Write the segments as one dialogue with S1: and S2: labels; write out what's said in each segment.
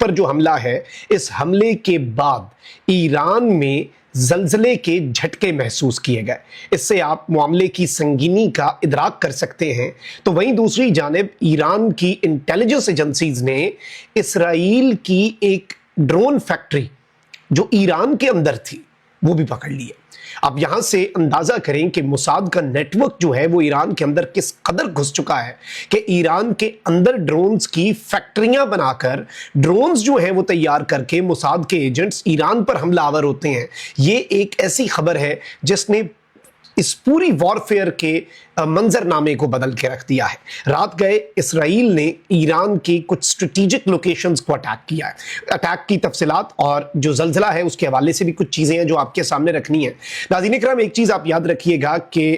S1: پر جو حملہ ہے، اس حملے کے بعد ایران میں زلزلے کے جھٹکے محسوس کیے گئے۔ اس سے آپ معاملے کی سنگینی کا ادراک کر سکتے ہیں۔ تو وہیں دوسری جانب ایران کی انٹیلیجنس ایجنسیز نے اسرائیل کی ایک ڈرون فیکٹری جو ایران کے اندر تھی وہ بھی پکڑ لی ہے۔ اب یہاں سے اندازہ کریں کہ موساد کا نیٹ ورک جو ہے وہ ایران کے اندر کس قدر گھس چکا ہے کہ ایران کے اندر ڈرونز کی فیکٹریاں بنا کر ڈرونز جو ہیں وہ تیار کر کے موساد کے ایجنٹس ایران پر حملہ آور ہوتے ہیں۔ یہ ایک ایسی خبر ہے جس نے اس پوری وارفیئر کے منظر نامے کو بدل کے رکھ دیا ہے۔ رات گئے اسرائیل نے ایران کی کچھ اسٹریٹجک لوکیشنز کو اٹیک کیا ہے۔ اٹیک کی تفصیلات اور جو زلزلہ ہے اس کے حوالے سے بھی کچھ چیزیں ہیں جو آپ کے سامنے رکھنی ہیں۔ ناظرین اکرام، ایک چیز آپ یاد رکھیے گا کہ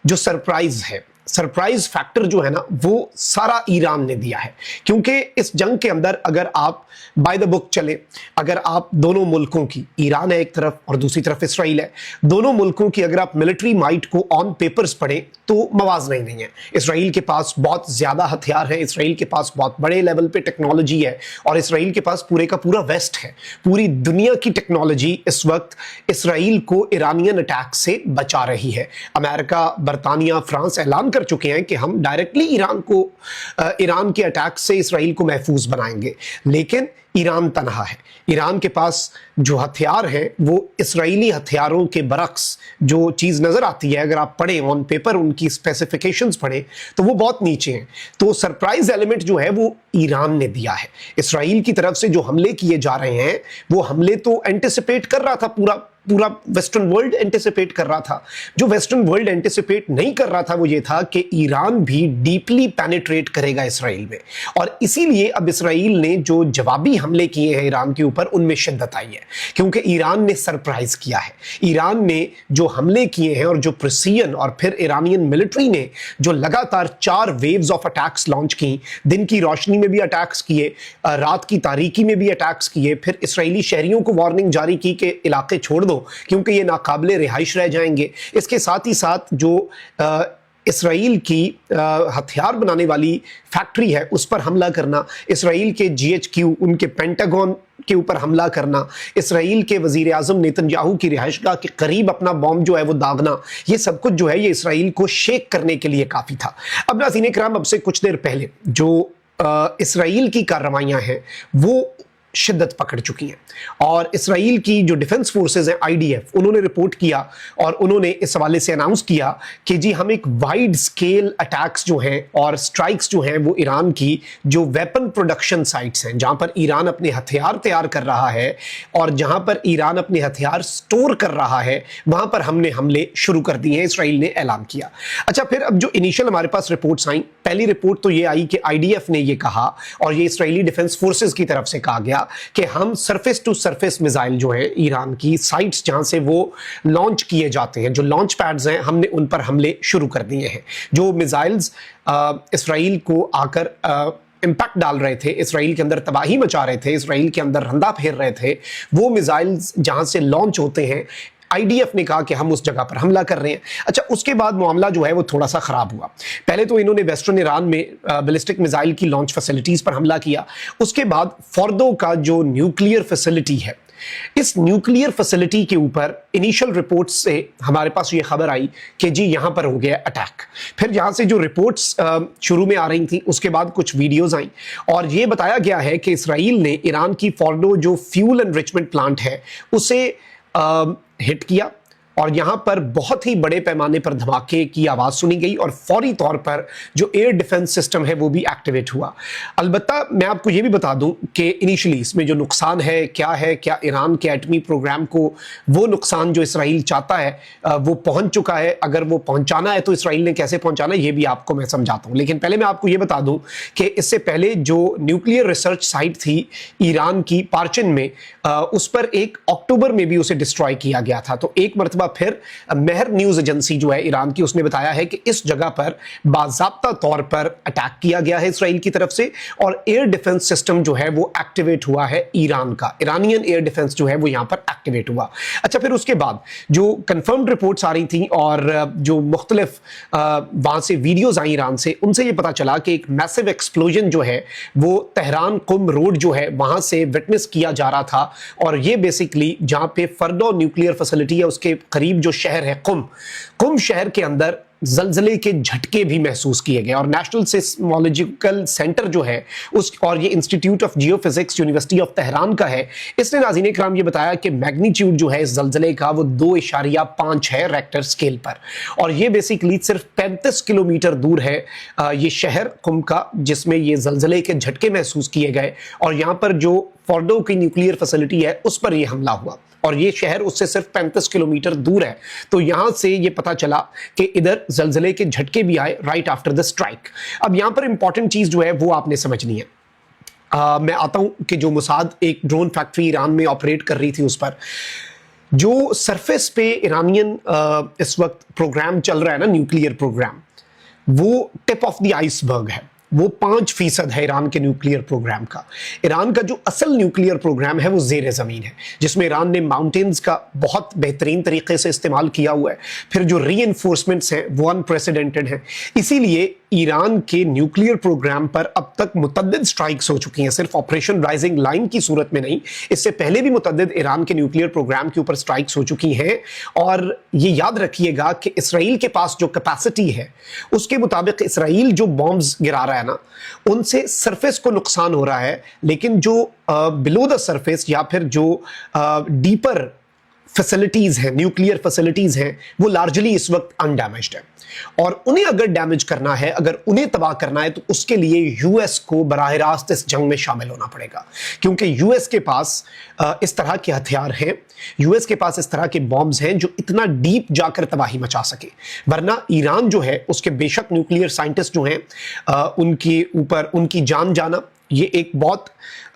S1: جو سرپرائز ہے، سرپرائز فیکٹر جو ہے نا وہ سارا ایران نے دیا ہے، کیونکہ اس جنگ کے اندر اگر آپ بائی دا بک چلیں، اگر آپ دونوں ملکوں کی، ایران ہے ایک طرف اور دوسری طرف اسرائیل ہے، دونوں ملکوں کی اگر آپ ملٹری مائٹ کو آن پیپرز پڑھیں تو موازنہ ہی نہیں ہے۔ اسرائیل کے پاس بہت زیادہ ہتھیار ہیں، اسرائیل کے پاس بہت بڑے لیول پہ ٹیکنالوجی ہے، اور اسرائیل کے پاس پورے کا پورا ویسٹ ہے۔ پوری دنیا کی ٹیکنالوجی اس وقت اسرائیل کو ایرانین اٹیک سے بچا رہی ہے۔ امریکہ، برطانیہ، فرانس اعلان کر چکے ہیں کہ ہم ڈائریکٹلی ایران کے اٹیک سے اسرائیل کو محفوظ بنائیں گے، لیکن ایران تنہا ہے۔ ایران کے پاس جو ہتھیار ہیں وہ اسرائیلی ہتھیاروں کے برعکس جو چیز نظر آتی ہے، اگر آپ پڑھیں آن پیپر ان کی اسپیسیفیکیشنز پڑھیں تو وہ بہت نیچے ہیں۔ تو سرپرائز ایلیمنٹ جو ہے وہ ایران نے دیا ہے۔ اسرائیل کی طرف سے جو حملے کیے جا رہے ہیں وہ حملے تو اینٹیسپیٹ کر رہا تھا، پورا ویسٹرن ورلڈ اینٹیسپیٹ کر رہا تھا۔ جو ویسٹرن ورلڈ اینٹیسپیٹ نہیں کر رہا تھا وہ یہ تھا کہ ایران بھی ڈیپلی پینیٹریٹ کرے گا اسرائیل میں، اور اسی لیے اب اسرائیل نے جو جوابی حملے کیے ہیں ایران کے اوپر ان میں شدت آئی ہے، کیونکہ ایران نے سرپرائز کیا ہے۔ ایران نے جو حملے کیے ہیں اور جو پریسیژن، اور پھر ایرانین ملٹری نے جو لگاتار 4 ویوز آف اٹیکس لانچ کی، دن کی روشنی میں بھی اٹیکس کیے، رات کی تاریکی میں بھی اٹیکس کیے، پھر اسرائیلی شہریوں کو وارننگ جاری کی کہ علاقے چھوڑ دو کیونکہ یہ ناقابل رہائش رہ جائیں گے۔ اس کے ساتھ ہی ساتھ جو اسرائیل کی ہتھیار بنانے والی فیکٹری ہے اس پر حملہ کرنا، اسرائیل کے GHQ، ان کے پینٹاگون کے اوپر حملہ کرنا، اسرائیل کے وزیر اعظم نیتن یاہو کی رہائش گاہ کے قریب اپنا بام جو ہے وہ داغنا، یہ سب کچھ جو ہے یہ اسرائیل کو شیک کرنے کے لیے کافی تھا۔ اب ناظرین کرام، اب سے کچھ دیر پہلے جو اسرائیل کی کارروائیاں ہیں وہ شدت پکڑ چکی ہیں، اور اسرائیل کی جو ڈیفنس فورسز ہیں IDF، انہوں نے رپورٹ کیا اور انہوں نے اس حوالے سے اناؤنس کیا کہ جی ہم ایک وائڈ سکیل اٹیکس جو ہیں اور سٹرائکس جو ہیں وہ ایران کی جو ویپن پروڈکشن سائٹس ہیں، جہاں پر ایران اپنے ہتھیار تیار کر رہا ہے اور جہاں پر ایران اپنے ہتھیار سٹور کر رہا ہے، وہاں پر ہم نے حملے شروع کر دیے ہیں، اسرائیل نے اعلان کیا۔ اچھا، پھر اب جو انیشل ہمارے پاس رپورٹس آئیں، پہلی رپورٹ تو یہ آئی کہ IDF نے یہ کہا اور یہ اسرائیلی ڈیفنس فورسز کی طرف سے کہا گیا کہ ہم سرفیس ٹو سرفیس میزائل جو ہیں ایران کی سائٹس جہاں سے وہ لانچ کیے جاتے ہیں، جو لانچ پیڈز ہیں، ہم نے ان پر حملے شروع کر دیے ہیں۔ جو میزائلز اسرائیل کو آ کر امپیکٹ ڈال رہے تھے، اسرائیل کے اندر تباہی مچا رہے تھے، اسرائیل کے اندر رندہ پھیر رہے تھے، وہ میزائلز جہاں سے لانچ ہوتے ہیں IDF نے کہا کہ ہم اس جگہ پر حملہ کر رہے ہیں۔ اچھا، اس کے بعد معاملہ جو ہے وہ تھوڑا سا خراب ہوا۔ پہلے تو انہوں نے ویسٹرن ایران میں بیلسٹک میزائل کی لانچ فیسلٹیز پر حملہ کیا، اس کے بعد فوردو کا جو نیوکلیئر فیسلٹی ہے، اس نیوکلیئر فیسلٹی کے اوپر انیشل رپورٹس سے ہمارے پاس یہ خبر آئی کہ جی یہاں پر ہو گیا اٹیک۔ پھر یہاں سے جو رپورٹس شروع میں آ رہی تھیں اس کے بعد کچھ ویڈیوز آئیں اور یہ بتایا گیا ہے کہ اسرائیل نے ایران کی فوردو جو فیول انریچمنٹ پلانٹ ہے اسے ہٹ کیا، اور یہاں پر بہت ہی بڑے پیمانے پر دھماکے کی آواز سنی گئی اور فوری طور پر جو ایئر ڈیفنس سسٹم ہے وہ بھی ایکٹیویٹ ہوا۔ البتہ میں آپ کو یہ بھی بتا دوں کہ انیشلی اس میں جو نقصان ہے کیا ایران کے ایٹمی پروگرام کو وہ نقصان جو اسرائیل چاہتا ہے وہ پہنچ چکا ہے، اگر وہ پہنچانا ہے تو اسرائیل نے کیسے پہنچانا ہے یہ بھی آپ کو میں سمجھاتا ہوں۔ لیکن پہلے میں آپ کو یہ بتا دوں کہ اس سے پہلے جو نیوکلیئر ریسرچ سائٹ تھی ایران کی پارچن میں، اس پر 1 اکتوبر میں بھی اسے ڈسٹرائے کیا گیا تھا۔ تو ایک مرتبہ मरतबा फिर महर न्यूज़ एजेंसी जो है ईरान की, उसने बताया है कि इस जगह पर बाज़ाब्ता तौर पर अटैक किया गया है इसराइल की तरफ से, और एयर डिफेंस सिस्टम जो है वो एक्टिवेट हुआ है ईरान का, ईरानियन एयर डिफेंस जो है वो यहाँ पर एक्टिवेट हुआ। अच्छा, फिर उसके बाद जो कंफर्म्ड रिपोर्ट्स आ रही थी और जो मुख्तलिफ वहाँ से वीडियोज़ आई ईरान से, उनसे ये पता चला कि एक मैसिव एक्सप्लोजन जो है वो तेहरान कुम रोड जो है वहाँ से विटनेस किया जा रहा था, और ये बेसिकली जहाँ पे फर्दो न्यूक्लियर फैसिलिटी है उसके करीब जो शहर है कुम शहर के अंदर जलजले के झटके भी महसूस किए गए। और नेशनल सिस्मोलॉजिकल सेंटर जो है उस, और ये institute of geophysics university of Tehran का है, इसने नाज़रीन इकराम ये बताया कि मैग्नीट्यूड जो है इस जलजले का वो 2.5 है रेक्टर स्केल पर, और ये बेसिकली सिर्फ 35 किलोमीटर दूर है ये शहर कुम का, जिसमें ये जलजले के झटके महसूस किए गए, और यहाँ पर जो फोर्डो की न्यूक्लियर फैसिलिटी है उस पर ये हमला हुआ, और ये शहर उससे सिर्फ 35 किलोमीटर दूर है। तो यहां से ये पता चला कि इधर जलजले के झटके भी आए राइट आफ्टर द स्ट्राइक। अब यहां पर इंपॉर्टेंट चीज जो है वो आपने समझनी है। मैं आता हूं कि जो मोसाद एक ड्रोन फैक्ट्री ईरान में ऑपरेट कर रही थी, उस पर जो सरफेस पे ईरानियन इस वक्त प्रोग्राम चल रहा है ना, न्यूक्लियर प्रोग्राम, वो टिप ऑफ द आइसबर्ग है, वो 5% है ईरान के न्यूक्लियर प्रोग्राम का। ईरान का जो असल न्यूक्लियर प्रोग्राम है वो ज़ेर ज़मीन है, जिसमें ईरान ने माउंटेन्स का बहुत बेहतरीन तरीके से इस्तेमाल किया हुआ है। फिर जो रीइंफोर्समेंट्स हैं वो अनप्रेसिडेंटेड हैं। इसीलिए ईरान के न्यूक्लियर प्रोग्राम पर अब तक मुतअद्दिद स्ट्राइक्स हो चुकी हैं, सिर्फ ऑपरेशन राइजिंग लाइन की सूरत में नहीं, इससे पहले भी मुतअद्दिद ईरान के न्यूक्लियर प्रोग्राम के ऊपर स्ट्राइक्स हो चुकी हैं। और ये याद रखिएगा कि इसराइल के पास जो कैपेसिटी है उसके मुताबिक इसराइल जो बॉम्ब्स गिरा रहा है ना, उनसे सरफेस को नुकसान हो रहा है, लेकिन जो बिलो द सरफेस या फिर जो डीपर फैसिलिटीज हैं, न्यूक्लियर फैसिलिटीज हैं, वो लार्जली इस वक्त अनडैमेज्ड है। और उन्हें अगर डैमेज करना है, अगर उन्हें तबाह करना है, तो उसके लिए यूएस को बराह रास्त इस जंग में शामिल होना पड़ेगा, क्योंकि यूएस के पास इस तरह के हथियार हैं, यूएस के पास इस तरह के बॉम्ब्स हैं जो इतना डीप जाकर तबाही मचा सके। वरना ईरान जो है उसके बेशक न्यूक्लियर साइंटिस्ट जो हैं उनके ऊपर उनकी जान जाना, ये एक बहुत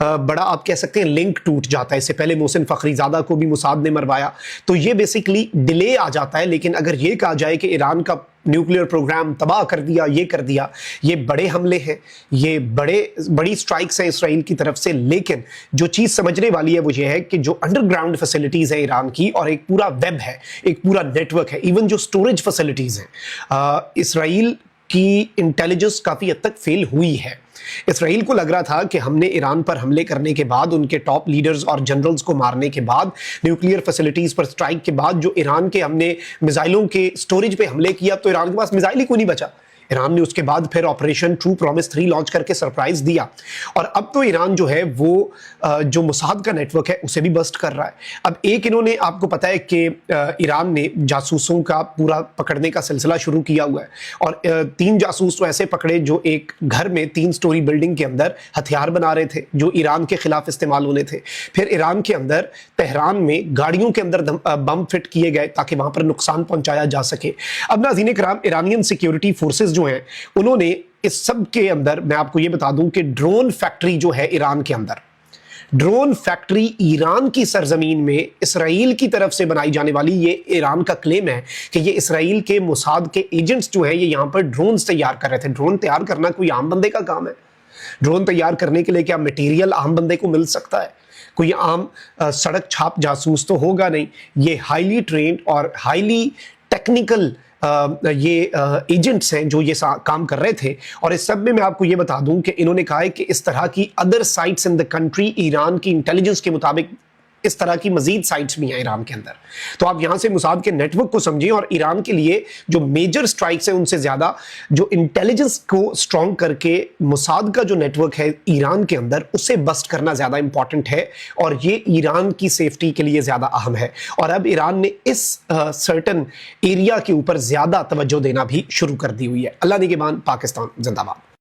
S1: बड़ा आप कह सकते हैं लिंक टूट जाता है। इससे पहले मोहसिन फखरीजादा को भी मोसाद ने मरवाया, तो ये बेसिकली डिले आ जाता है। लेकिन अगर ये कहा जाए कि ईरान का न्यूक्लियर प्रोग्राम तबाह कर दिया, ये कर दिया, ये बड़े हमले हैं, ये बड़ी स्ट्राइक्स हैं इसराइल की तरफ से। लेकिन जो चीज़ समझने वाली है वो ये है कि जो अंडरग्राउंड फैसिलिटीज़ है ईरान की, और एक पूरा वेब है, एक पूरा नेटवर्क है, इवन जो स्टोरेज फैसिलिटीज़ हैं, इसराइल की इंटेलिजेंस काफ़ी हद तक फेल हुई है। इसराइल को लग रहा था कि हमने ईरान पर हमले करने के बाद, उनके टॉप लीडर्स और जनरल्स को मारने के बाद, न्यूक्लियर फैसिलिटीज पर स्ट्राइक के बाद, जो ईरान के हमने मिसाइलों के स्टोरेज पे हमले किया, तो ईरान के पास मिसाइल ही कोई नहीं बचा। ईरान ने उसके बाद फिर ऑपरेशन ट्रू प्रॉमिस 3 लॉन्च करके सरप्राइज दिया, और अब तो ईरान जो है वो जो मोसाद का नेटवर्क है उसे भी बस्ट कर रहा है। अब एक इन्होंने, आपको पता है कि ईरान ने जासूसों का पूरा पकड़ने का सिलसिला शुरू किया हुआ है, और 3 जासूस तो ऐसे पकड़े जो एक घर में 3 स्टोरी बिल्डिंग के अंदर हथियार बना रहे थे जो ईरान के खिलाफ इस्तेमाल होने थे। फिर ईरान के अंदर तेहरान में गाड़ियों के अंदर बम फिट किए गए ताकि वहां पर नुकसान पहुंचाया जा सके। अब नाज़रीन किराम, ईरानियन सिक्योरिटी फोर्सेस जो हैं उन्होंने इस सब के अंदर, मैं आपको ये बता दूं कि ड्रोन फैक्ट्री जो है ईरान के अंदर, ड्रोन फैक्ट्री ईरान की सरजमीन में इसराइल की तरफ से बनाई जाने वाली, ये ईरान का क्लेम है कि ये इसराइल के मोसाद के एजेंट्स जो है ये यहां पर ड्रोन्स तैयार कर रहे थे। ड्रोन तैयार करना कोई आम बंदे का काम है? ड्रोन तैयार करने के लिए क्या मटेरियल आम बंदे को मिल सकता है? कोई आम सड़क छाप जासूस तो होगा नहीं। ये हाईली ट्रेन्ड और हाईली टेक्निकल ये एजेंट्स हैं जो ये काम कर रहे थे। और इस सब में मैं आपको ये बता दूं कि इन्होंने कहा है कि इस तरह की other sites in the country, Iran की इंटेलिजेंस के मुताबिक इस तरह की मजीद साइट्स भी हैं ईरान के अंदर। तो आप यहां से मोसाद के नेटवर्क को समझें, और ईरान के लिए जो मेजर स्ट्राइक्स हैं उनसे ज्यादा जो इंटेलिजेंस को स्ट्रॉन्ग करके मोसाद का जो नेटवर्क है ईरान के अंदर उसे बस्ट करना ज्यादा इंपॉर्टेंट है, और ये ईरान की सेफ्टी के लिए ज्यादा अहम है। और अब ईरान ने इस सर्टन एरिया के ऊपर ज्यादा तवज्जो देना भी शुरू कर दी हुई है। अल्लाह निगहबान, पाकिस्तान जिंदाबाद।